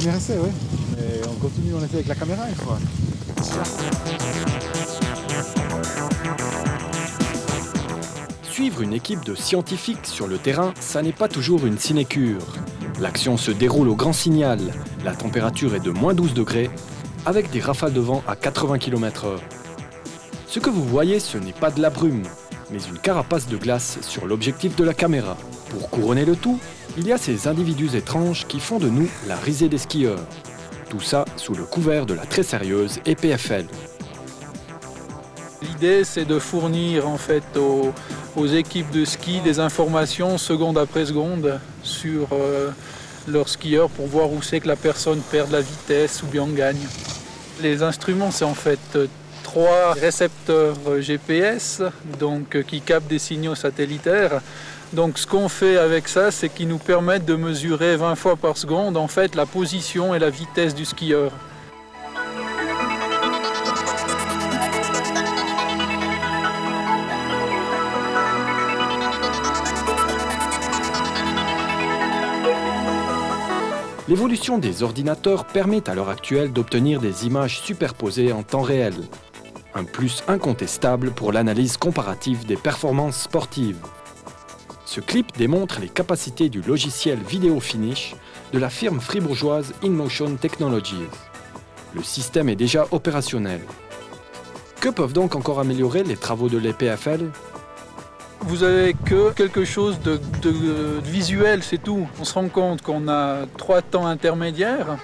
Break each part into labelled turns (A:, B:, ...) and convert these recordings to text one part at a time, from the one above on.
A: premier essai, oui. Mais on continue, on essaie avec la caméra une fois.
B: Suivre une équipe de scientifiques sur le terrain, ça n'est pas toujours une sinécure. L'action se déroule au grand signal, la température est de moins 12 degrés, avec des rafales de vent à 80 km/h. Ce que vous voyez, ce n'est pas de la brume, mais une carapace de glace sur l'objectif de la caméra. Pour couronner le tout, il y a ces individus étranges qui font de nous la risée des skieurs. Tout ça sous le couvert de la très sérieuse EPFL.
C: L'idée, c'est de fournir en fait aux équipes de ski des informations seconde après seconde sur leurs skieurs pour voir où c'est que la personne perd de la vitesse ou bien gagne. Les instruments, c'est en fait 3 récepteurs GPS donc, qui captent des signaux satellitaires. Donc ce qu'on fait avec ça, c'est qu'ils nous permettent de mesurer 20 fois par seconde en fait, la position et la vitesse du skieur.
B: L'évolution des ordinateurs permet à l'heure actuelle d'obtenir des images superposées en temps réel. Un plus incontestable pour l'analyse comparative des performances sportives. Ce clip démontre les capacités du logiciel Vidéo Finish de la firme fribourgeoise InMotion Technologies. Le système est déjà opérationnel. Que peuvent donc encore améliorer les travaux de l'EPFL ?
C: Vous avez que quelque chose de visuel, c'est tout. On se rend compte qu'on a 3 temps intermédiaires.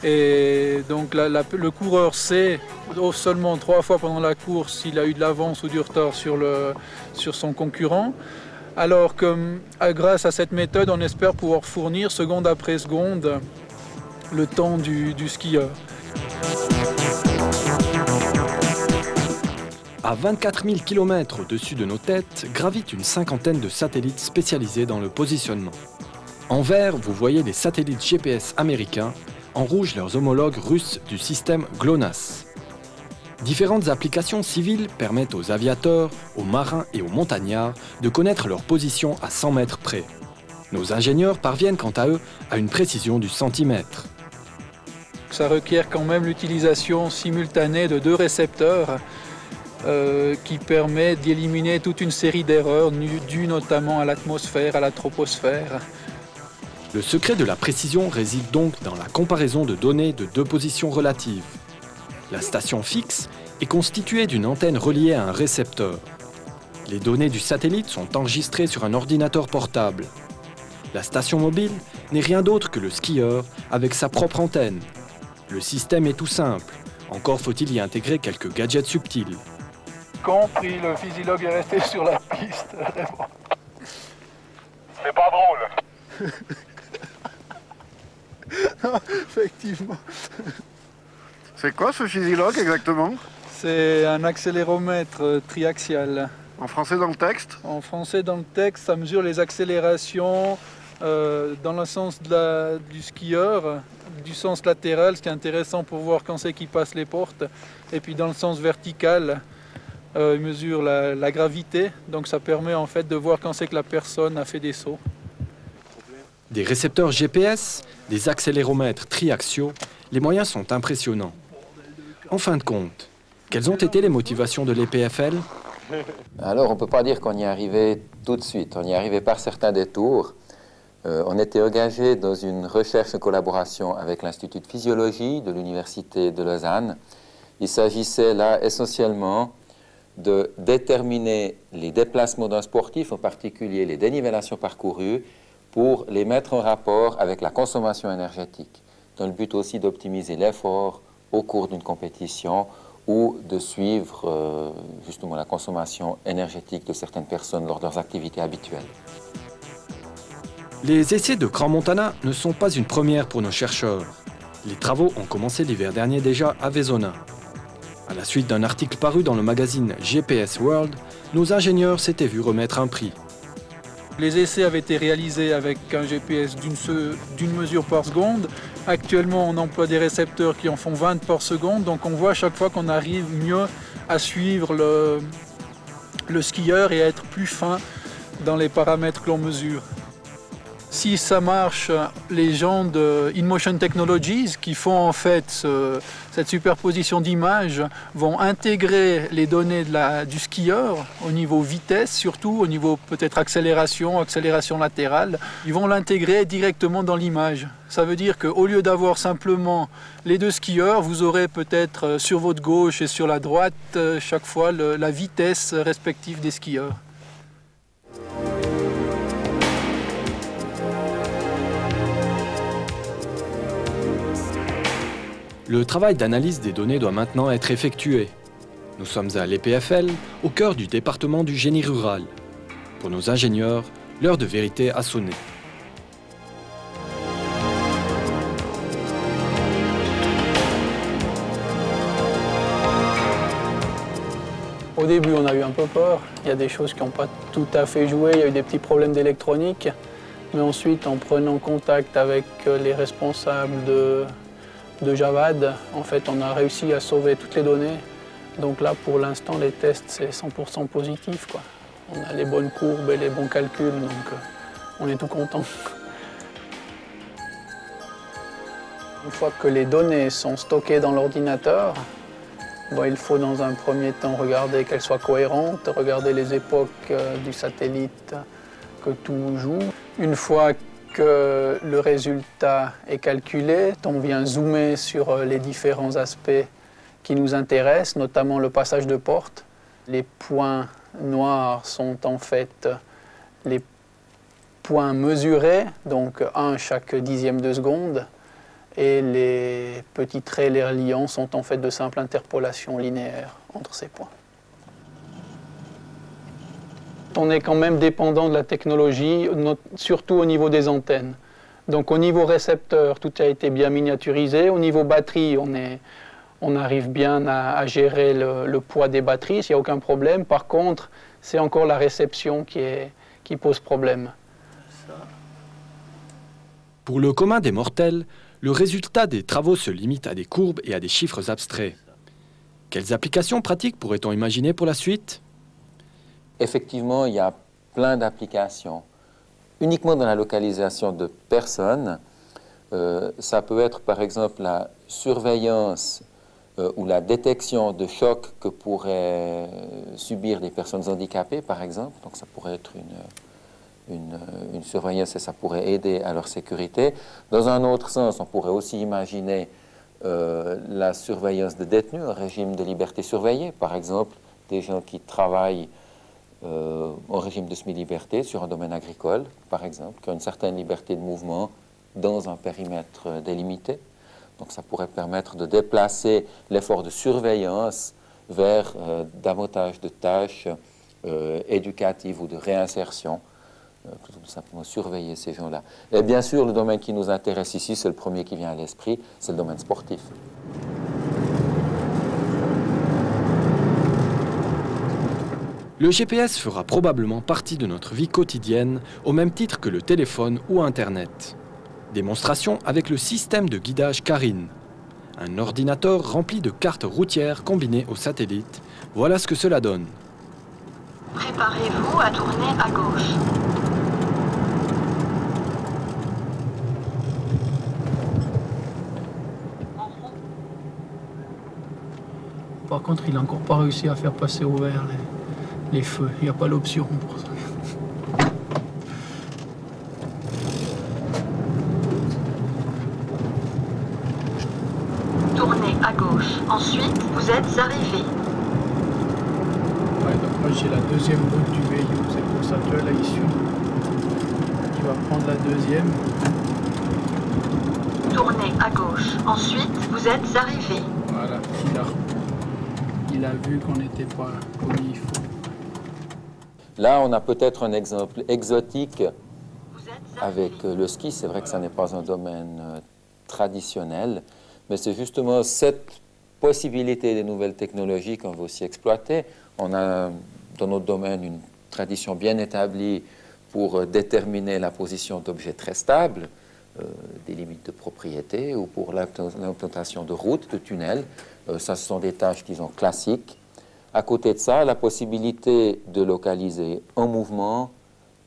C: Et donc le coureur sait seulement 3 fois pendant la course s'il a eu de l'avance ou du retard sur son concurrent. Alors que grâce à cette méthode, on espère pouvoir fournir seconde après seconde le temps du skieur.
B: À 24 000 km au-dessus de nos têtes, gravitent une cinquantaine de satellites spécialisés dans le positionnement. En vert, vous voyez les satellites GPS américains, en rouge leurs homologues russes du système GLONASS. Différentes applications civiles permettent aux aviateurs, aux marins et aux montagnards de connaître leur position à 100 mètres près. Nos ingénieurs parviennent quant à eux à une précision du centimètre.
C: Ça requiert quand même l'utilisation simultanée de 2 récepteurs qui permet d'éliminer toute une série d'erreurs dues notamment à l'atmosphère, à la troposphère.
B: Le secret de la précision réside donc dans la comparaison de données de 2 positions relatives. La station fixe est constituée d'une antenne reliée à un récepteur. Les données du satellite sont enregistrées sur un ordinateur portable. La station mobile n'est rien d'autre que le skieur avec sa propre antenne. Le système est tout simple, encore faut-il y intégrer quelques gadgets subtils.
C: Compris, le physiologue est resté sur la piste.
D: C'est pas drôle.
C: Non, effectivement.
D: C'est quoi ce physiologue exactement?
C: C'est un accéléromètre triaxial.
D: En français dans le texte?
C: En français dans le texte, ça mesure les accélérations dans le sens du skieur, du sens latéral, ce qui est intéressant pour voir quand c'est qu'il passe les portes, et puis dans le sens vertical, il mesure la gravité, donc ça permet en fait de voir quand c'est que la personne a fait des sauts.
B: Des récepteurs GPS, des accéléromètres triaxiaux, les moyens sont impressionnants. En fin de compte, quelles ont été les motivations de l'EPFL ?
E: Alors, on ne peut pas dire qu'on y est arrivé tout de suite. On y est arrivé par certains détours. On était engagé dans une recherche en collaboration avec l'Institut de physiologie de l'Université de Lausanne. Il s'agissait là essentiellement de déterminer les déplacements d'un sportif, en particulier les dénivellations parcourues, pour les mettre en rapport avec la consommation énergétique, dans le but aussi d'optimiser l'effort au cours d'une compétition ou de suivre justement la consommation énergétique de certaines personnes lors de leurs activités habituelles.
B: Les essais de Crans-Montana ne sont pas une première pour nos chercheurs. Les travaux ont commencé l'hiver dernier déjà à Vezona. À la suite d'un article paru dans le magazine GPS World, nos ingénieurs s'étaient vus remettre un prix.
C: Les essais avaient été réalisés avec un GPS d'une mesure par seconde. Actuellement, on emploie des récepteurs qui en font 20 par seconde, donc on voit à chaque fois qu'on arrive mieux à suivre le skieur et à être plus fin dans les paramètres que l'on mesure. Si ça marche, les gens de InMotion Technologies qui font en fait cette superposition d'images vont intégrer les données du skieur au niveau vitesse, surtout au niveau peut-être accélération latérale. Ils vont l'intégrer directement dans l'image. Ça veut dire qu'au lieu d'avoir simplement les deux skieurs, vous aurez peut-être sur votre gauche et sur la droite chaque fois la vitesse respective des skieurs.
B: Le travail d'analyse des données doit maintenant être effectué. Nous sommes à l'EPFL, au cœur du département du génie rural. Pour nos ingénieurs, l'heure de vérité a sonné.
C: Au début, on a eu un peu peur. Il y a des choses qui n'ont pas tout à fait joué. Il y a eu des petits problèmes d'électronique. Mais ensuite, en prenant contact avec les responsables de Javad, en fait, on a réussi à sauver toutes les données. Donc là, pour l'instant, les tests, c'est 100% positif, quoi. On a les bonnes courbes et les bons calculs, donc on est tout content. Une fois que les données sont stockées dans l'ordinateur, bon, il faut dans un premier temps regarder qu'elles soient cohérentes, regarder les époques du satellite, que tout joue. Une fois que le résultat est calculé, on vient zoomer sur les différents aspects qui nous intéressent, notamment le passage de porte. Les points noirs sont en fait les points mesurés, donc un chaque dixième de seconde, et les petits traits, les reliants, sont en fait de simples interpolations linéaires entre ces points. On est quand même dépendant de la technologie, surtout au niveau des antennes. Donc au niveau récepteur, tout a été bien miniaturisé. Au niveau batterie, on arrive bien à gérer le poids des batteries, il n'y a aucun problème. Par contre, c'est encore la réception qui pose problème.
B: Pour le commun des mortels, le résultat des travaux se limite à des courbes et à des chiffres abstraits. Quelles applications pratiques pourrait-on imaginer pour la suite ?
E: Effectivement, il y a plein d'applications. Uniquement dans la localisation de personnes, ça peut être par exemple la surveillance ou la détection de chocs que pourraient subir des personnes handicapées, par exemple. Donc ça pourrait être une surveillance et ça pourrait aider à leur sécurité. Dans un autre sens, on pourrait aussi imaginer la surveillance de détenus, un régime de liberté surveillée, par exemple, des gens qui travaillent en régime de semi-liberté sur un domaine agricole, par exemple, qui ont une certaine liberté de mouvement dans un périmètre délimité. Donc ça pourrait permettre de déplacer l'effort de surveillance vers davantage de tâches éducatives ou de réinsertion, plutôt que simplement surveiller ces gens-là. Et bien sûr, le domaine qui nous intéresse ici, c'est le premier qui vient à l'esprit, c'est le domaine sportif.
B: Le GPS fera probablement partie de notre vie quotidienne, au même titre que le téléphone ou Internet. Démonstration avec le système de guidage Carine. Un ordinateur rempli de cartes routières combinées au satellite. Voilà ce que cela donne.
F: Préparez-vous à tourner à gauche.
C: Par contre, il n'a encore pas réussi à faire passer au vert les feux. Il n'y a pas l'option pour ça.
F: Tournez à gauche. Ensuite, vous êtes arrivé.
C: Ouais, donc moi j'ai la deuxième route du Veillou, c'est pour ça que là il suit. Il va prendre la deuxième.
F: Tournez à gauche. Ensuite, vous êtes arrivé.
C: Voilà, il a vu qu'on n'était pas comme il faut.
E: Là, on a peut-être un exemple exotique avec le ski. C'est vrai que ça n'est pas un domaine traditionnel, mais c'est justement cette possibilité des nouvelles technologies qu'on veut aussi exploiter. On a dans notre domaine une tradition bien établie pour déterminer la position d'objets très stables, des limites de propriété, ou pour l'implantation de routes, de tunnels. Ça, ce sont des tâches, disons, classiques. À côté de ça, la possibilité de localiser un mouvement,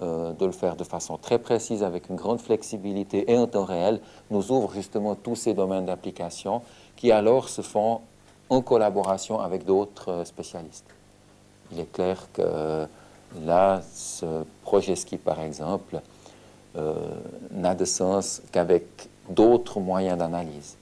E: de le faire de façon très précise, avec une grande flexibilité et en temps réel, nous ouvre justement tous ces domaines d'application qui alors se font en collaboration avec d'autres spécialistes. Il est clair que là, ce projet ski, par exemple, n'a de sens qu'avec d'autres moyens d'analyse.